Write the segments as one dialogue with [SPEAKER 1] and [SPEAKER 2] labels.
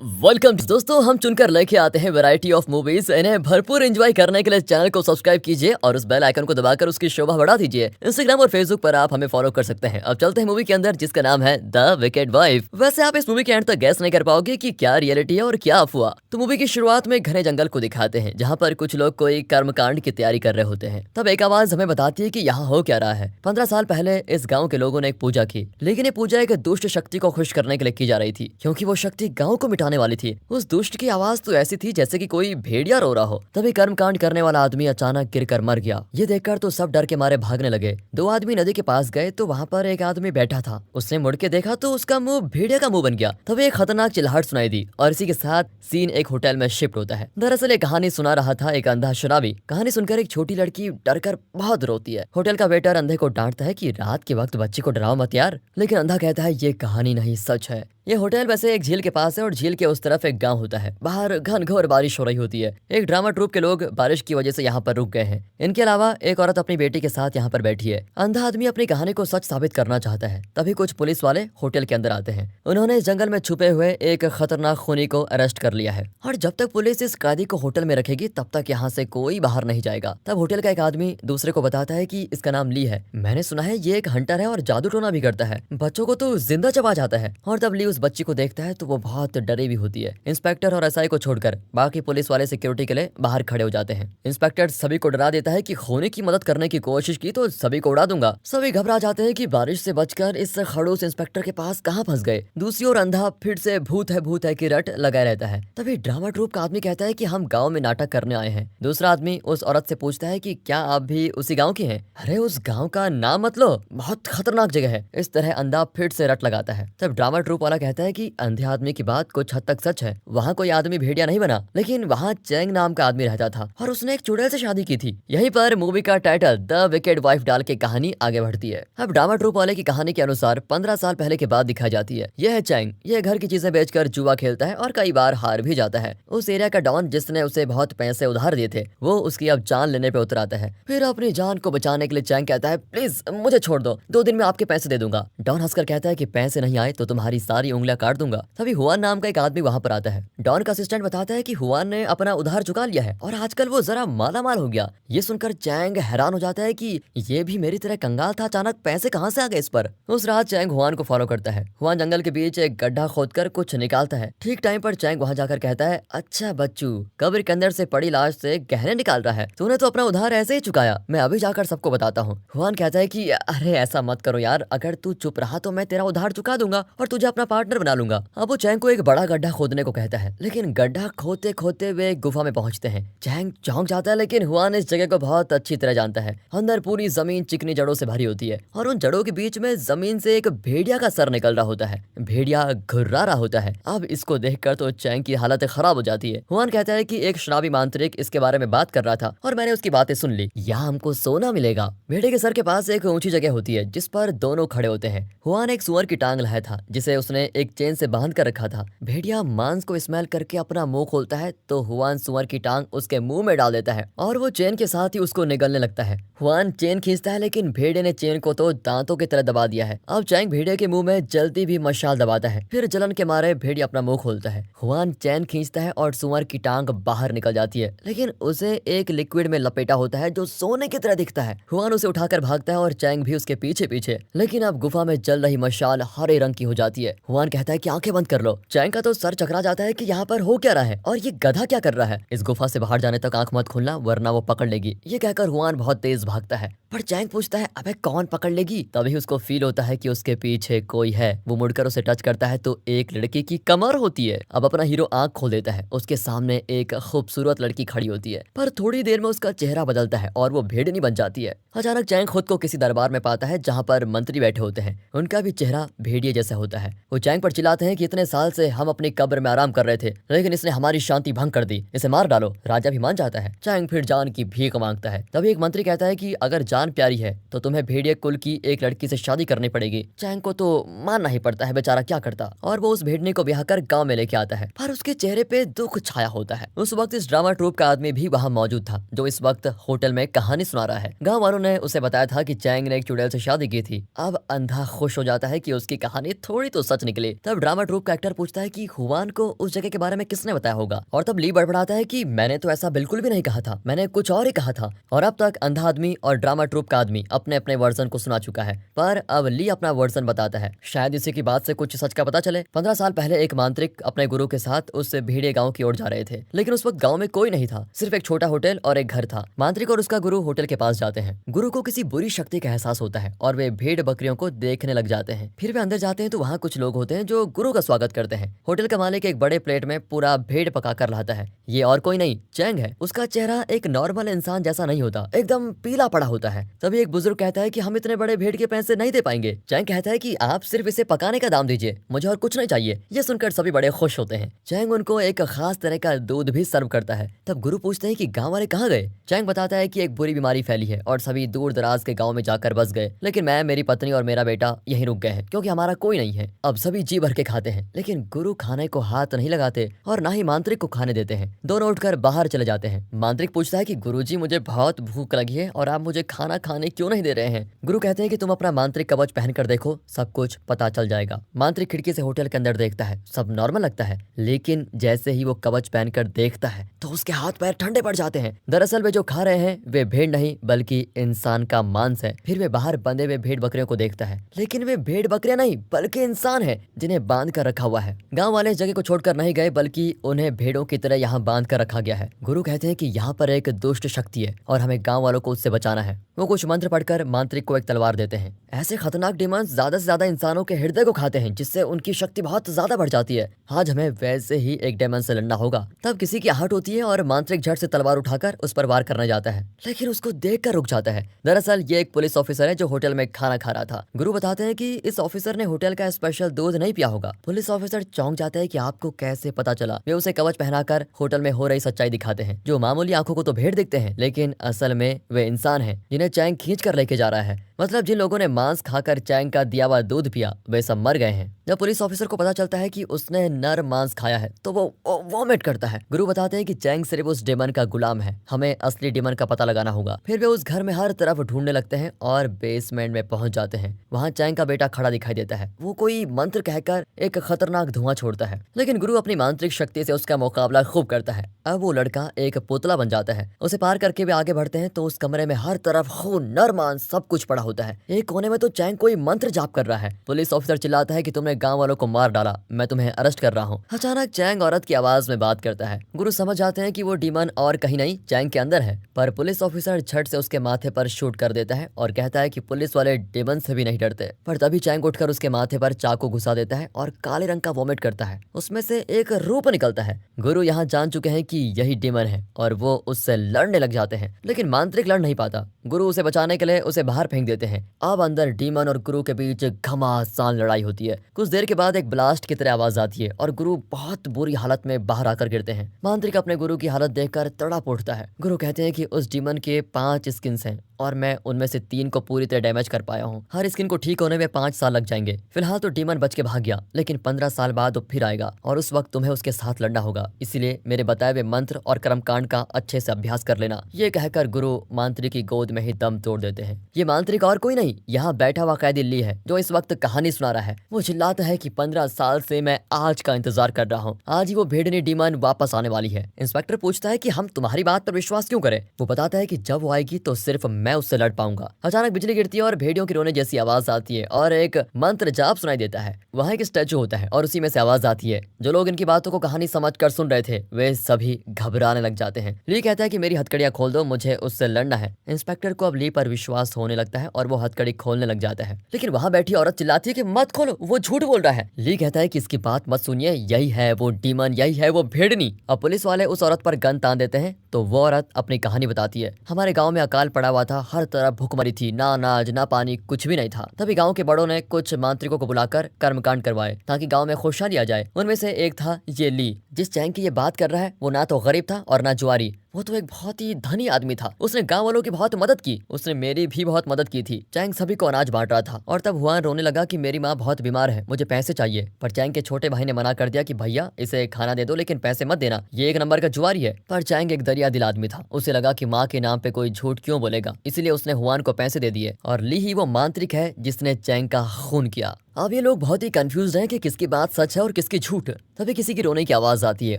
[SPEAKER 1] Welcome दोस्तों, हम चुनकर लेके आते हैं वैरायटी ऑफ मूवीज। इन्हें भरपूर एंजॉय करने के लिए चैनल को सब्सक्राइब कीजिए और उस बेल आइकन को दबाकर उसकी शोभा बढ़ा दीजिए। इंस्टाग्राम और फेसबुक पर आप हमें फॉलो कर सकते हैं। अब चलते हैं मूवी के अंदर, जिसका नाम है द विकेड वाइफ। वैसे आप इस मूवी के एंड तक गैस नहीं कर पाओगे कि क्या रियलिटी है और क्या अफवाह। तो मूवी की शुरुआत में घने जंगल को दिखाते हैं, जहाँ पर कुछ लोग कोई कर्मकांड की तैयारी कर रहे होते हैं। तब एक आवाज हमें बताती है कि यहाँ हो क्या रहा है। 15 साल पहले इस गाँव के लोगों ने एक पूजा की, लेकिन ये पूजा एक दुष्ट शक्ति को खुश करने के लिए की जा रही थी, क्योंकि वो शक्ति गाँव को मिटाने वाली थी। उस दुष्ट की आवाज तो ऐसी थी जैसे कि कोई भेड़िया रो रहा हो। तभी कर्मकांड करने वाला आदमी अचानक गिरकर मर गया। ये देखकर तो सब डर के मारे भागने लगे। दो आदमी नदी के पास गए तो वहाँ पर एक आदमी बैठा था। उसने मुड़ के देखा तो उसका मुंह भेड़िया का मुंह बन गया। तभी एक खतरनाक चिल्लाहट सुनाई दी और इसी के साथ सीन एक होटल में शिफ्ट होता है। दरअसल एक कहानी सुना रहा था एक अंधा शराबी। कहानी सुनकर एक छोटी लड़की डरकर बहुत रोती है। होटल का वेटर अंधे को डांटता है कि रात के वक्त बच्चे को डराओ मत यार, लेकिन अंधा कहता है ये कहानी नहीं, सच है। ये होटल वैसे एक झील के पास है और झील के उस तरफ एक गांव होता है। बाहर घनघोर बारिश हो रही होती है। एक ड्रामा ट्रूप के लोग बारिश की वजह से यहाँ पर रुक गए हैं। इनके अलावा एक औरत अपनी बेटी के साथ यहाँ पर बैठी है। अंधा आदमी अपनी कहानी को सच साबित करना चाहता है। तभी कुछ पुलिस वाले होटल के अंदर आते हैं। उन्होंने इस जंगल में छुपे हुए एक खतरनाक खूनी को अरेस्ट कर लिया है और जब तक पुलिस इस कैदी को होटल में रखेगी तब तक यहाँ से कोई बाहर नहीं जाएगा। तब होटल का एक आदमी दूसरे को बताता है कि इसका नाम ली है। मैंने सुना है ये एक हंटर है और जादू टोना भी करता है, बच्चों को तो जिंदा चबा जाता है। और तब ली उस बच्ची को देखता है तो वो बहुत डरी भी होती है। इंस्पेक्टर और एसआई को छोड़कर बाकी पुलिस वाले सिक्योरिटी के लिए बाहर खड़े हो जाते हैं। इंस्पेक्टर सभी को डरा देता है कि खूनी की मदद करने की कोशिश की तो सभी को उड़ा दूंगा। सभी घबरा जाते हैं कि बारिश से बचकर इस खड़ूस इंस्पेक्टर के पास कहाँ फंस गए। दूसरी ओर अंधा फिर से भूत है की रट लगाए रहता है। तभी ड्रामा ट्रूप का आदमी कहता है कि हम गाँव में नाटक करने आए हैं। दूसरा आदमी उस औरत से पूछता है कि क्या आप भी उसी गाँव की हैं? अरे उस गाँव का नाम मत लो, बहुत खतरनाक जगह है। इस तरह अंधा फिर से रट लगाता है। तब ड्रामा ट्रूप वाला कहता है कि अंधे आदमी की बात कुछ हद तक सच है। वहाँ कोई आदमी भेड़िया नहीं बना, लेकिन वहाँ चैंग नाम का आदमी रहता था और उसने एक चुड़ैल से शादी की थी। यहीं पर मूवी का टाइटल द विकेड वाइफ डाल के कहानी आगे बढ़ती है। अब ड्रामा ट्रूप वाले की कहानी के अनुसार 15 साल पहले की बात दिखाई जाती है। यह है चैंग। यह घर की चीजें बेचकर जुआ खेलता है और कई बार हार भी जाता है। उस एरिया का डॉन जिसने उसे बहुत पैसे उधार दिए थे, वो उसकी अब जान लेने पे उतर आता है। फिर अपनी जान को बचाने के लिए चैंग कहता है प्लीज मुझे छोड़ दो, 2 दिन में आपके पैसे दे दूंगा। डॉन हंसकर कहता है कि पैसे नहीं आए तो तुम्हारी सारी उंगलियां काट दूंगा। तभी हुआन नाम का एक आदमी वहां पर आता है। डॉन का असिस्टेंट बताता है कि हुआन ने अपना उधार चुका लिया है और आजकल वो जरा माला माल हो गया। ये सुनकर चैंग हैरान हो जाता है कि ये भी मेरी तरह कंगाल था, अचानक पैसे कहाँ से आ गए इस पर। उस रात चैंग हुआन को फॉलो करता है। हुआन जंगल के बीच एक गड्ढा खोदकर कुछ निकालता है। ठीक टाइम पर चैंग वहां जाकर कहता है अच्छा बच्चू, कब्र के अंदर से पड़ी लाश से गहने निकाल रहा है। तूने तो अपना उधार ऐसे ही चुकाया, मैं अभी जाकर सबको बताता हूँ। हुआन कहता है कि अरे ऐसा मत करो यार, अगर तू चुप रहा तो मैं तेरा उधार चुका दूंगा और तुझे अपना पार्टनर बना लूंगा। अब वो चैंग को एक बड़ा गड्ढा खोदने को कहता है, लेकिन गड्ढा खोदते खोदते वे एक गुफा में पहुंचते हैं। चैंग चौंक जाता है, लेकिन हुआन इस जगह को बहुत अच्छी तरह जानता है। अंदर पूरी जमीन चिकनी जड़ों से भरी होती है और उन जड़ों के बीच में जमीन से एक भेड़िया का सर निकल रहा होता है। भेड़िया घुर्रा रहा होता है। अब इसको देखकर तो चैंग की हालत खराब हो जाती है। हुआन कहता है कि एक शराबी मांत्रिक इसके बारे में बात कर रहा था और मैंने उसकी बातें सुन ली। यहाँ हमको सोना मिलेगा। भेड़िए के सर के पास एक ऊंची जगह होती है जिस पर दोनों खड़े होते हैं। हुआन एक सुअर की टांग लाया था जिसे उसने एक चेन से बांध कर रखा था। भेड़िया मांस को स्मेल करके अपना मुंह खोलता है तो हुआन सुअर की टांग उसके मुंह में डाल देता है और वो चेन के साथ ही उसको निगलने लगता है। हुआन चेन खींचता है, लेकिन भेड़िए ने चेन को तो दांतों की तरह दबा दिया है। अब चैंग भेड़िए के मुंह में जलती भी मशाल दबाता है। फिर जलन के मारे भेड़िया अपना मुंह खोलता है। हुआन चैन खींचता है और सुअर की टांग बाहर निकल जाती है, लेकिन उसे एक लिक्विड में लपेटा होता है जो सोने की तरह दिखता है। हुआन उसे उठाकर भागता है और चैंग भी उसके पीछे पीछे, लेकिन अब गुफा में जल रही मशाल हरे रंग की हो जाती है। हुआन कहता है कि आंखें बंद कर लो। चैंग का तो सर चकरा जाता है कि यहाँ पर हो क्या रहा है और ये गधा क्या कर रहा है। इस गुफा से बाहर जाने तक आंख मत खोलना वरना वो पकड़ लेगी। ये कहकर हुआन बहुत तेज भागता है, पर चैंग पूछता है अबे कौन पकड़ लेगी। तभी उसको फील होता है कि उसके पीछे कोई है। वो मुड़कर उसे टच करता है तो एक लड़की की कमर होती है। अब अपना हीरो आंख खोल देता है। उसके सामने एक खूबसूरत लड़की खड़ी होती है, पर थोड़ी देर में उसका चेहरा बदलता है और वो भेड़नी बन जाती है। अचानक चैंग खुद को किसी दरबार में पाता है जहाँ पर मंत्री बैठे होते हैं। उनका भी चेहरा भेड़िए जैसा होता है। वो चैंग पर चिल्लाते हैं कि इतने साल से हम अपनी कब्र में आराम कर रहे थे, लेकिन इसने हमारी शांति भंग कर दी, इसे मार डालो। राजा भी मान जाता है। चैंग फिर जान की भीख मांगता है। तभी एक मंत्री कहता है कि अगर जान जान प्यारी है तो तुम्हें भेड़िए कुल की एक लड़की से शादी करनी पड़ेगी। चैंग को तो मानना ही पड़ता है, बेचारा क्या करता, और वो उस भेड़नी को ब्याह कर गाँव में लेके आता है, पर उसके चेहरे पे दुख छाया होता है। उस वक्त इस ड्रामा ट्रूप का आदमी भी वहाँ मौजूद था जो इस वक्त होटल में कहानी सुना रहा है। गाँव वालों ने उसे बताया था कि चैंग ने एक चुड़ैल से शादी की थी। अब अंधा खुश हो जाता है कि उसकी कहानी थोड़ी तो सच निकले। तब ड्रामा ट्रूप का एक्टर पूछता है कि हुआन को उस जगह के बारे में किसने बताया होगा, और तब ली बड़बड़ाता है कि मैंने तो ऐसा बिल्कुल भी नहीं कहा था, मैंने कुछ और ही कहा था। और अब तक अंधा आदमी और ड्रामा ट्रूप का आदमी अपने अपने वर्जन को सुना चुका है, पर अब ली अपना वर्जन बताता है। शायद इसी की बात से कुछ सच का पता चले। 15 साल पहले एक मांत्रिक अपने गुरु के साथ उस भेड़िए गांव की ओर जा रहे थे, लेकिन उस वक्त गांव में कोई नहीं था, सिर्फ एक छोटा होटल और एक घर था। मांत्रिक और उसका गुरु होटल के पास जाते हैं। गुरु को किसी बुरी शक्ति का एहसास होता है और वे भेड़ बकरियों को देखने लग जाते हैं। फिर वे अंदर जाते हैं तो वहाँ कुछ लोग होते हैं जो गुरु का स्वागत करते हैं। होटल का मालिक एक बड़े प्लेट में पूरा भेड़ पका कर लाता है। ये और कोई नहीं, चैंग है। उसका चेहरा एक नॉर्मल इंसान जैसा नहीं होता, एकदम पीला पड़ा होता है। तभी एक बुजुर्ग कहता है कि हम इतने बड़े भेड़ के पैसे नहीं दे पाएंगे। चैंग कहता है कि आप सिर्फ इसे पकाने का दाम दीजिए, मुझे और कुछ नहीं चाहिए। ये सुनकर सभी बड़े खुश होते हैं। चैंग उनको एक खास तरह का दूध भी सर्व करता है। तब गुरु पूछते हैं कि गाँव वाले कहाँ गए। चैंग बताता है कि एक बुरी बीमारी फैली है और सभी दूर दराज के गाँव में जाकर बस गए, लेकिन मैं, मेरी पत्नी और मेरा बेटा यहीं रुक गए हैं क्योंकि हमारा कोई नहीं है। अब सभी जी भर के खाते हैं, लेकिन गुरु खाने को हाथ नहीं लगाते और ना ही मांत्रिक को खाने देते हैं। दोनों उठकर बाहर चले जाते हैं। मांत्रिक पूछता है कि गुरुजी, मुझे बहुत भूख लगी है और आप मुझे खाना खाने क्यों नहीं दे रहे हैं। गुरु कहते हैं कि तुम अपना मांत्रिक कवच पहनकर देखो, सब कुछ पता चल जाएगा। मांत्रिक खिड़की से होटल के अंदर देखता है, सब नॉर्मल लगता है, लेकिन जैसे ही वो कवच पहनकर देखता है तो उसके हाथ पैर ठंडे पड़ जाते हैं। दरअसल वे जो खा रहे हैं वे भेड़ नहीं बल्कि इंसान का मांस है। फिर वे बाहर बंधे हुए भेड़ बकरियों को देखता है, लेकिन वे भेड़ बकरियां नहीं बल्कि इंसान है जिन्हें बांध कर रखा हुआ है। गांव वाले इस जगह को छोड़कर नहीं गए बल्कि उन्हें भेड़ों की तरह यहाँ बांध कर रखा गया है। गुरु कहते हैं कि यहाँ पर एक दुष्ट शक्ति है और हमें गांव वालों को उससे बचाना है। वो कुछ मंत्र पढ़कर मांत्रिक को एक तलवार देते हैं। ऐसे खतरनाक डिमंस ज्यादा से ज्यादा इंसानों के हृदय को खाते हैं, जिससे उनकी शक्ति बहुत ज्यादा बढ़ जाती है। आज हमें वैसे ही एक डेमन से लड़ना होगा। तब किसी की आहट होती है और मांत्रिक झट से तलवार उठाकर उस पर वार करने जाता है, लेकिन उसको देखकर रुक जाता है। दरअसल ये एक पुलिस ऑफिसर है जो होटल में खाना खा रहा था। गुरु बताते हैं कि इस ऑफिसर ने होटल का स्पेशल दूध नहीं पिया होगा। पुलिस ऑफिसर चौंक जाता है कि आपको कैसे पता चला। वे उसे कवच पहनाकर होटल में हो रही सच्चाई दिखाते हैं। जो मामूली आंखों को तो भेड़ दिखते हैं, लेकिन असल में वे इंसान हैं जिन्हें चैंग खींच कर लेके जा रहा है। मतलब जिन लोगों ने मांस खाकर चैंग का दिया हुआ दूध पिया वे सब मर गए हैं। जब पुलिस ऑफिसर को पता चलता है कि उसने नर मांस खाया है तो वो वॉमिट करता है। गुरु बताते हैं कि चैंग सिर्फ उस डेमन का गुलाम है, हमें असली डेमन का पता लगाना होगा। फिर वे उस घर में हर तरफ ढूंढने लगते हैं और बेसमेंट में पहुंच जाते हैं। वहां चैंग का बेटा खड़ा दिखाई देता है। वो कोई मंत्र कहकर एक खतरनाक धुआं छोड़ता है, लेकिन गुरु अपनी मांत्रिक शक्ति से उसका मुकाबला खूब करता है। अब वो लड़का एक पुतला बन जाता है। उसे पार करके वे आगे बढ़ते हैं तो उस कमरे में हर तरफ खून, नर मांस सब कुछ पड़ा होता है। एक कोने में तो चैंग कोई मंत्र जाप कर रहा है। पुलिस ऑफिसर चिल्लाता है कि तुमने गांव वालों को मार डाला, मैं तुम्हें अरेस्ट कर रहा हूँ। अचानक चैंग औरत की आवाज में बात करता है। गुरु समझ जाते हैं कि वो डीमन और कहीं नहीं चैंग के अंदर है, पर पुलिस ऑफिसर झट से उसके माथे पर शूट कर देता है और कहता है कि पुलिस वाले डीमन से भी नहीं डरते। पर तभी चैंग उठकर उसके माथे पर चाकू घुसा देता है और काले रंग का वॉमिट करता है। उसमें से एक रूप निकलता है। गुरु यहाँ जान चुके हैं कि यही डीमन है और वो उससे लड़ने लग जाते हैं, लेकिन मांत्रिक लड़ नहीं पाता। गुरु उसे बचाने के लिए उसे बाहर फेंक देते हैं। अब अंदर डीमन और गुरु के बीच घमासान लड़ाई होती है। कुछ देर के बाद एक ब्लास्ट की तरह आवाज आती है और गुरु बहुत बुरी हालत में बाहर आकर गिरते हैं। मांत्रिक अपने गुरु की हालत देखकर तड़प उठता है। गुरु कहते हैं कि उस डीमन के 5 स्किन्स हैं और मैं उनमें से 3 को पूरी तरह डैमेज कर पाया हूँ। हर स्किन को ठीक होने में 5 साल लग जाएंगे। फिलहाल तो डीमन बच के भाग गया, लेकिन 15 साल बाद वो फिर आएगा और उस वक्त तुम्हें उसके साथ लड़ना होगा। इसीलिए मेरे बताए हुए मंत्र और कर्मकांड का अच्छे से अभ्यास कर लेना। ये कहकर गुरु मांत्रिक की गोद में ही दम तोड़ देते हैं। ये मांत्रिक और कोई नहीं, यहाँ बैठा हुआ कैदी ली है जो इस वक्त कहानी सुना रहा है। वो चिल्लाता है कि 15 साल से मैं आज का इंतजार कर रहा हूँ। आज ही वो भेड़नी डीमन वापस आने वाली है। इंस्पेक्टर पूछता है कि हम तुम्हारी बात पर विश्वास क्यों करें। वो बताता है कि जब वो आएगी तो सिर्फ मैं उससे लड़ पाऊंगा। अचानक बिजली गिरती है और भेड़ियों की रोने जैसी आवाज आती है और एक मंत्र जाप सुनाई देता है। वहाँ एक स्टैचू होता है और उसी में से आवाज आती है। जो लोग इनकी बातों को कहानी समझ कर सुन रहे थे वे सभी घबराने लग जाते हैं। ली कहता है कि मेरी हथकड़ियां खोल दो, मुझे उससे लड़ना है। इंस्पेक्टर को अब ली पर विश्वास होने लगता है और वो हथकड़ी खोलने लग जाता है, लेकिन वहाँ बैठी औरत चिल्लाती है कि मत खोलो, वो झूठ बोल रहा है। ली कहता है कि इसकी बात मत सुनिए, यही है वो डीमन, यही है वो भेड़नी। अब पुलिस वाले उस औरत पर गन तान देते हैं तो वो औरत अपनी कहानी बताती है। हमारे गाँव में अकाल पड़ा हुआ था, हर तरफ भूखमरी थी, ना अनाज ना पानी, कुछ भी नहीं था। तभी गाँव के बड़ों ने कुछ मांत्रिकों को बुलाकर कर्मकांड करवाए ताकि गाँव में खुशहाली आ जाए। उनमें से एक था ये ली जिस चैंग की ये बात कर रहा है वो ना तो गरीब था और ना जुआरी, वो तो एक बहुत ही धनी आदमी था। उसने गांव वालों की बहुत मदद की, उसने मेरी भी बहुत मदद की थी। चैंग सभी को अनाज बांट रहा था और तब हुआन रोने लगा कि मेरी माँ बहुत बीमार है, मुझे पैसे चाहिए। पर चैंग के छोटे भाई ने मना कर दिया कि भैया इसे खाना दे दो लेकिन पैसे मत देना, ये एक नंबर का जुआरी है। पर चैंग एक दरिया दिल आदमी था, उसे लगा कि माँ के नाम पे कोई झूठ क्यों बोलेगा, इसलिए उसने हुआन को पैसे दे दिए। और ली ही वो मांत्रिक है जिसने चैंग का खून किया। अब ये लोग बहुत ही कंफ्यूज हैं कि किसकी बात सच है और किसकी झूठ। तभी किसी की रोने की आवाज आती है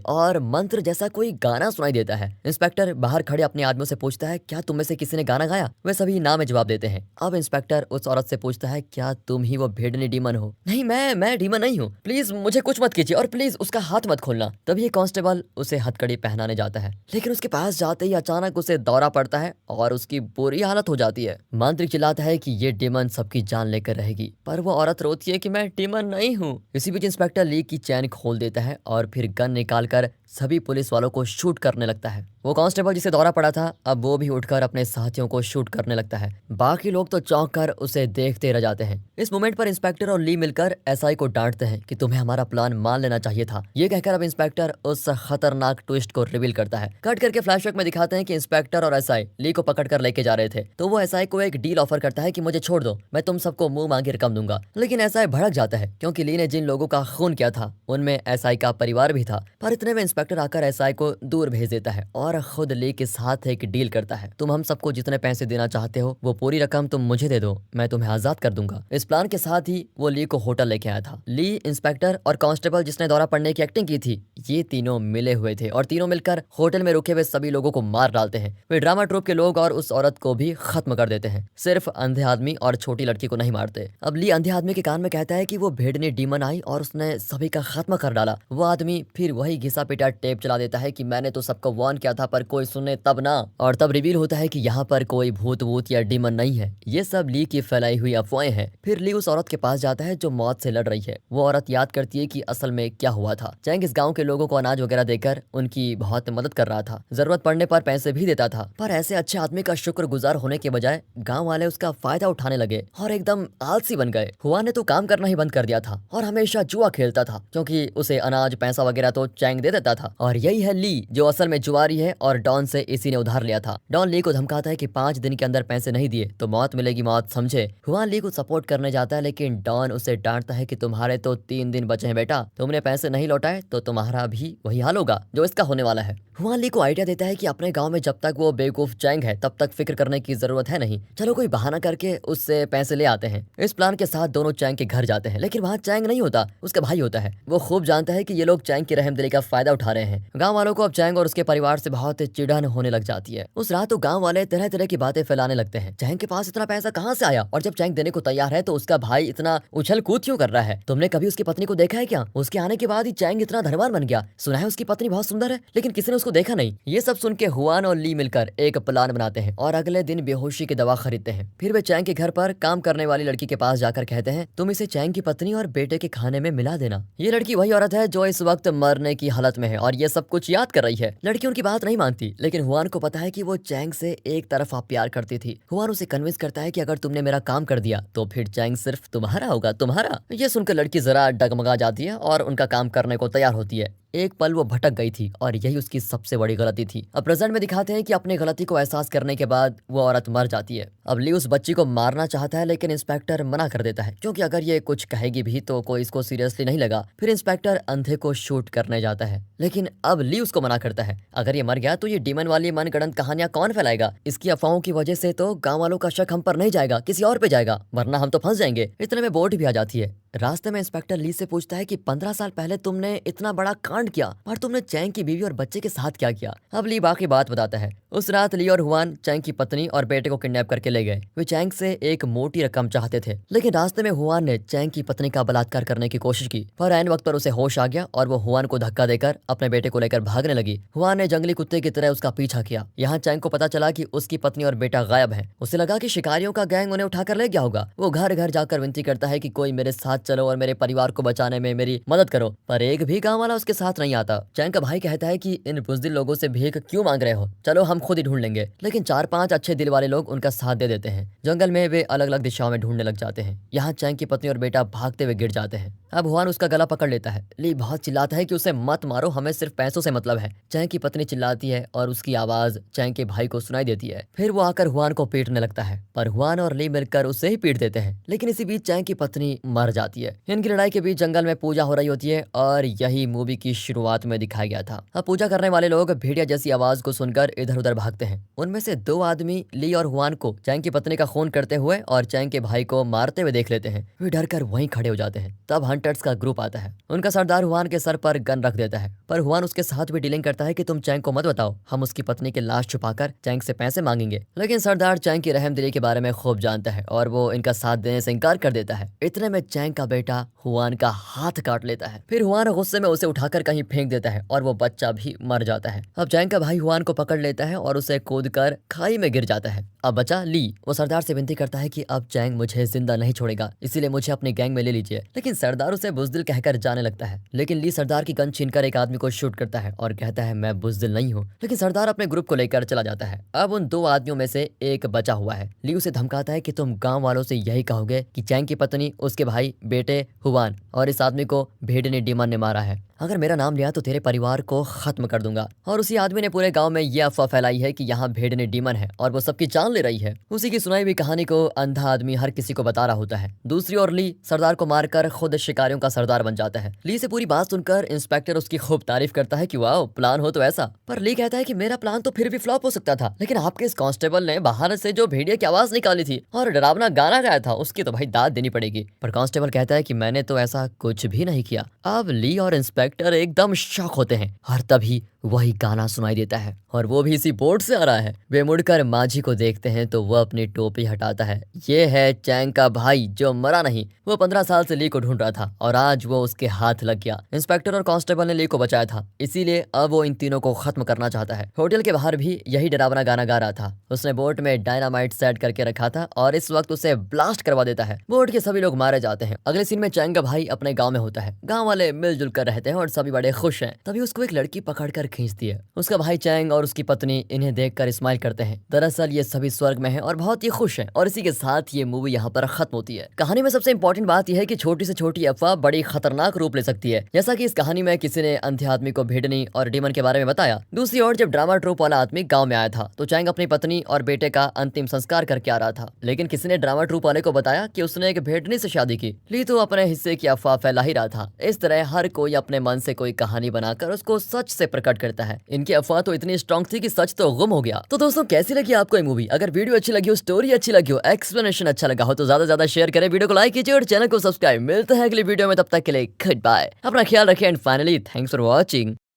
[SPEAKER 1] और मंत्र जैसा कोई गाना सुनाई देता है। इंस्पेक्टर बाहर खड़े अपने आदमियों से पूछता है क्या तुम में से किसी ने गाना गाया? वे सभी ना में जवाब देते हैं। अब इंस्पेक्टर उस औरत से पूछता है क्या तुम ही वो भेड़नी डीमन हो? नहीं, मैं डीमन नहीं हूँ, प्लीज मुझे कुछ मत कीजिए और प्लीज उसका हाथ मत खोलना। तभी कांस्टेबल उसे हथकड़ी पहनाने जाता है, लेकिन उसके पास जाते ही अचानक उसे दौरा पड़ता है और उसकी बुरी हालत हो जाती है। मांत्रिक चिल्लाता है कि ये डीमन सबकी जान लेकर रहेगी, पर वो औरत रोती है कि मैं डीमन नहीं हूँ। इसी बीच इंस्पेक्टर ली की चैन खोल देता है और फिर गन निकालकर सभी पुलिस वालों को शूट करने लगता है। वो कांस्टेबल जिसे दौरा पड़ा था अब वो भी उठकर अपने साथियों को शूट करने लगता है। बाकी लोग तो चौंक कर उसे देखते रह जाते हैं। इस मोमेंट पर इंस्पेक्टर और ली मिलकर एसआई को डांटते हैं कि तुम्हें हमारा प्लान मान लेना चाहिए था। ये कहकर अब इंस्पेक्टर उस खतरनाक ट्विस्ट को रिवील करता है। कट करके फ्लैशबैक में दिखाते हैं कि इंस्पेक्टर और एसआई ली को पकड़ कर लेके जा रहे थे, तो वो एसआई को एक डील ऑफर करता है कि मुझे छोड़ दो, मैं तुम सबको मुंह मांगी रकम दूंगा। लेकिन एसआई भड़क जाता है क्योंकि ली ने जिन लोगों का खून किया था उनमें एसआई का परिवार भी था। पर इतने में इंस्पेक्टर आकर एसआई को दूर भेज देता है और खुद ली के साथ एक डील करता है, तुम हम सबको जितने पैसे देना चाहते हो वो पूरी रकम तुम मुझे दे दो, मैं तुम्हें आजाद कर दूंगा। इस प्लान के साथ ही वो ली को होटल लेके आया था। ली, इंस्पेक्टर और कांस्टेबल जिसने दौरा पड़ने की एक्टिंग की थी, ये तीनों मिले हुए थे और तीनों मिलकर होटल में रुके हुए सभी लोगों को मार डालते हैं। वे ड्रामा ट्रूप के लोग और उस औरत को भी खत्म कर देते हैं, सिर्फ अंधे आदमी और छोटी लड़की को नहीं मारते। अब ली अंधे आदमी के कान में कहता है कि वो भेड़नी डीमन आई और उसने सभी का खात्मा कर डाला। वो आदमी फिर वही घिसा पिटा टेप चला देता है कि मैंने तो सबको वार्न किया था पर कोई सुने तब ना। और तब रिवील होता है कि यहाँ पर कोई भूत वूत या डीमन नहीं है, ये सब ली की फैलाई हुई अफवाहें हैं। फिर ली उस औरत के पास जाता है जो मौत से लड़ रही है। वो औरत याद करती है कि असल में क्या हुआ था। चैंग इस गांव के लोगों को अनाज वगैरह देकर उनकी बहुत मदद कर रहा था, जरूरत पड़ने पर पैसे भी देता था। पर ऐसे अच्छे आदमी का शुक्रगुजार होने के बजाय गाँव वाले उसका फायदा उठाने लगे और एकदम आलसी बन गए। हुआ ने तो काम करना ही बंद कर दिया था और हमेशा जुआ खेलता था क्योंकि उसे अनाज पैसा वगैरह तो चैंग दे देता था। और यही है ली जो असल में जुआरी है और डॉन से इसी ने उधार लिया था। डॉन ली को धमकाता है कि 5 दिन के अंदर पैसे नहीं दिए तो मौत मिलेगी, मौत समझे। हुआन ली को सपोर्ट करने जाता है लेकिन डॉन उसे डांटता है कि तुम्हारे तो 3 दिन बचे हैं बेटा, तुमने पैसे नहीं लौटाए तो तुम्हारा भी वही हाल होगा जो इसका होने वाला है। हुआन ली को आइडिया देता है कि अपने गांव में जब तक वो बेवकूफ चैंग है तब तक फिक्र करने की जरूरत है नहीं, चलो कोई बहाना करके उससे पैसे ले आते हैं। इस प्लान के साथ दोनों चैंग के घर जाते हैं लेकिन वहाँ चैंग नहीं होता, उसका भाई होता है। वो खूब जानता है कि ये लोग चैंग की रहमदिली का फायदा उठा रहे हैं। गाँव वालों को अब चैंग और उसके परिवार से बहुत चिढ़न होने लग जाती है। उस रात तो गाँव वाले तरह तरह की बातें फैलाने लगते हैं। चैंग के पास इतना पैसा कहाँ से आया और जब चैंग देने को तैयार है तो उसका भाई इतना उछल कूद क्यों कर रहा है? तुमने कभी उसकी पत्नी को देखा है क्या? उसके आने के बाद ही चैंग इतना धनवान बन गया। सुना है उसकी पत्नी बहुत सुंदर है लेकिन किसी ने उसको देखा नहीं। ये सब सुन के हुआन और ली मिलकर एक प्लान बनाते हैं और अगले दिन बेहोशी की दवा खरीदते हैं। फिर वे चैंग के घर पर काम करने वाली लड़की के पास जाकर कहते हैं तुम इसे चैंग की पत्नी और बेटे के खाने में मिला देना। ये लड़की वही औरत है जो इस वक्त मरने की हालत में है और ये सब कुछ याद कर रही है। लड़की उनकी बात नहीं मानती लेकिन हुआन को पता है कि वो चैंग से एक तरफा प्यार करती थी। हुआन उसे कन्विंस करता है कि अगर तुमने मेरा काम कर दिया तो फिर चैंग सिर्फ तुम्हारा होगा, तुम्हारा। ये सुनकर लड़की जरा डगमगा जाती है और उनका काम करने को तैयार होती है। एक पल वो भटक गई थी और यही उसकी सबसे बड़ी गलती थी। अब प्रेजेंट में दिखाते हैं कि अपनी गलती को एहसास करने के बाद वो औरत मर जाती है। अब ली उस बच्ची को मारना चाहता है लेकिन इंस्पेक्टर मना कर देता है क्योंकि अगर ये कुछ कहेगी भी तो कोई इसको सीरियसली नहीं लगा। फिर इंस्पेक्टर अंधे को शूट करने जाता है लेकिन अब ली उसको मना करता है। अगर ये मर गया तो ये डीमन वाली मनगढ़ंत कहानियां कौन फैलाएगा? इसकी अफवाहों की वजह से तो गाँव वालों का शक हम पर नहीं जाएगा, किसी और पे जाएगा, वरना हम तो फंस जाएंगे। इतने में बोट भी आ जाती है। रास्ते में इंस्पेक्टर ली से पूछता है कि 15 साल पहले तुमने इतना बड़ा कांड किया पर तुमने चैंग की बीवी और बच्चे के साथ क्या किया? अब ली बाकी बात बताता है। उस रात ली और हुआन चैंग की पत्नी और बेटे को किडनैप करके ले गए। वे चैंग से एक मोटी रकम चाहते थे लेकिन रास्ते में हुआन ने चैंग की पत्नी का बलात्कार करने की कोशिश की पर ऐन वक्त पर उसे होश आ गया और वो हुआन को धक्का देकर अपने बेटे को लेकर भागने लगी। हुआन ने जंगली कुत्ते की तरह उसका पीछा किया। यहाँ चैंग को पता चला कि उसकी पत्नी और बेटा गायब है। उसे लगा कि शिकारियों का गैंग उन्हें उठाकर ले गया होगा। वो घर घर जाकर विनती करता है कि कोई मेरे साथ चलो और मेरे परिवार को बचाने में मेरी मदद करो, पर एक भी गाँव वाला उसके साथ साथ नहीं आता। चैंग का भाई कहता है कि इन बुज़दिल लोगों से भीख क्यों मांग रहे हो, चलो हम खुद ही ढूंढ लेंगे। लेकिन 4-5 अच्छे दिल वाले लोग उनका साथ दे देते हैं। जंगल में वे अलग अलग दिशाओं में ढूंढने लग जाते हैं। यहाँ चैंग की पत्नी और बेटा भागते हुए गिर जाते हैं। अब हुआन उसका गला पकड़ लेता है। ली बहुत चिल्लाता है कि उसे मत मारो, हमें सिर्फ पैसों से मतलब है। चैंग की पत्नी चिल्लाती है और उसकी आवाज चैंग के भाई को सुनाई देती है। फिर वो आकर हुआन को पीटने लगता है, पर हुआन और ली मिलकर उसे ही पीट देते हैं। लेकिन इसी बीच चैंग की पत्नी मर जाती है। इनकी लड़ाई के बीच जंगल में पूजा हो रही होती है और यही मूवी की शुरुआत में दिखाया गया था। अब पूजा करने वाले लोग भेड़िया जैसी आवाज को सुनकर इधर उधर भागते हैं। उनमें से 2 आदमी ली और हुआन को चैंग की पत्नी का खून करते हुए और चैंग के भाई को मारते हुए देख लेते हैं। वे डर कर वहीं खड़े हो जाते हैं। तब हंटर्स का ग्रुप आता है। उनका सरदार हुआन के सर पर गन रख देता है, पर हुआन उसके साथ भी डीलिंग करता है कि तुम चैंग को मत बताओ, हम उसकी पत्नी की लाश छुपाकर चैंग से पैसे मांगेंगे। लेकिन सरदार चैंग की रहमदिली के बारे में खूब जानता है और वो इनका साथ देने से इनकार कर देता है। इतने में चैंग का बेटा हुआन का हाथ काट लेता है। फिर हुआन गुस्से में उसे उठाकर कहीं फेंक देता है और वो बच्चा भी मर जाता है। अब चैंग का भाई हुआन को पकड़ लेता है और उसे कूदकर खाई में गिर जाता है। अब बचा ली। वो सरदार से विनती करता है कि अब चैंग मुझे जिंदा नहीं छोड़ेगा, इसीलिए मुझे अपनी गैंग में ले लीजिए। लेकिन सरदार उसे बुज़दिल कहकर जाने लगता है। लेकिन ली सरदार की गन छीनकर एक आदमी को शूट करता है और कहता है मैं बुज़दिल नहीं हूँ। लेकिन सरदार अपने ग्रुप को लेकर चला जाता है। अब उन 2 आदमियों में से एक बचा हुआ है। ली उसे धमकाता है कि तुम गाँव वालों से यही कहोगे कि चैंग की पत्नी, उसके भाई, बेटे हुआन और इस आदमी को भेड़नी डीमन ने मारा है। अगर मेरा नाम लिया तो तेरे परिवार को खत्म कर दूंगा। और उसी आदमी ने पूरे गांव में ये अफवाह फैलाई है कि यहाँ भेड़नी डीमन है और वो सबकी जान ले रही है। उसी की सुनाई हुई कहानी को अंधा आदमी हर किसी को बता रहा होता है। दूसरी ओर ली सरदार को मारकर खुद शिकारियों का सरदार बन जाता है। ली से पूरी बात सुनकर इंस्पेक्टर उसकी खूब तारीफ करता है कि वाह प्लान हो तो ऐसा। पर ली कहता है कि मेरा प्लान तो फिर भी फ्लॉप हो सकता था, लेकिन आपके इस कांस्टेबल ने बाहर से जो भेड़िया की आवाज निकाली थी और डरावना गाना गाया था, उसकी तो भाई दाद देनी पड़ेगी। पर कांस्टेबल कहता है कि मैंने तो ऐसा कुछ भी नहीं किया। अब ली और इंस्पेक्टर एकदम शॉक होते हैं और तभी वही गाना सुनाई देता है और वो भी इसी बोर्ड से आ रहा है। वे मुड़कर माझी को देखते हैं तो वह अपनी टोपी हटाता है। ये है चैंग का भाई जो मरा नहीं। वो 15 साल से ली को ढूंढ रहा था और आज वो उसके हाथ लग गया। इंस्पेक्टर और कांस्टेबल ने ली को बचाया था, इसीलिए अब वो इन तीनों को खत्म करना चाहता है। होटल के बाहर भी यही डरावना गाना गा रहा था। उसने बोट में डायनामाइट सेट करके रखा था और इस वक्त उसे ब्लास्ट करवा देता है। बोट के सभी लोग मारे जाते हैं। अगले सीन में चैंग का भाई अपने गाँव में होता है। गाँव वाले मिलजुल कर रहते हैं और सभी बड़े खुश हैं। तभी उसको एक लड़की पकड़कर खींचती है। उसका भाई चैंग और उसकी पत्नी इन्हें देखकर स्माइल करते हैं। दरअसल ये सभी स्वर्ग में हैं और बहुत ही खुश हैं। और इसी के साथ ये मूवी यहाँ पर खत्म होती है। कहानी में सबसे इंपॉर्टेंट बात यह है कि छोटी से छोटी अफवाह बड़ी खतरनाक रूप ले सकती है। जैसा कि इस कहानी में किसी ने अंधे आदमी को भेड़नी और डीमन के बारे में बताया। दूसरी ओर जब ड्रामा ट्रूप वाला आदमी गाँव में आया था तो चैंग अपनी पत्नी और बेटे का अंतिम संस्कार करके आ रहा था, लेकिन किसी ने ड्रामा ट्रूप वाले को बताया कि उसने एक भेड़नी से शादी की। ली तो अपने हिस्से की अफवाह फैला ही रहा था। इस तरह हर कोई अपने मन से कोई कहानी बनाकर उसको सच से प्रकट करता है। इनकी अफवाह तो इतनी स्ट्रॉन्ग थी कि सच तो गुम हो गया। तो दोस्तों कैसी लगी आपको ये मूवी? अगर वीडियो अच्छी लगी हो, स्टोरी अच्छी लगी हो, एक्सप्लेनेशन अच्छा लगा हो तो ज्यादा ज्यादा शेयर करें, वीडियो को लाइक कीजिए और चैनल को सब्सक्राइब। मिलते हैं अगली वीडियो में, तब तक के लिए गुड बाय। अपना ख्याल रखें and finally thanks for watching.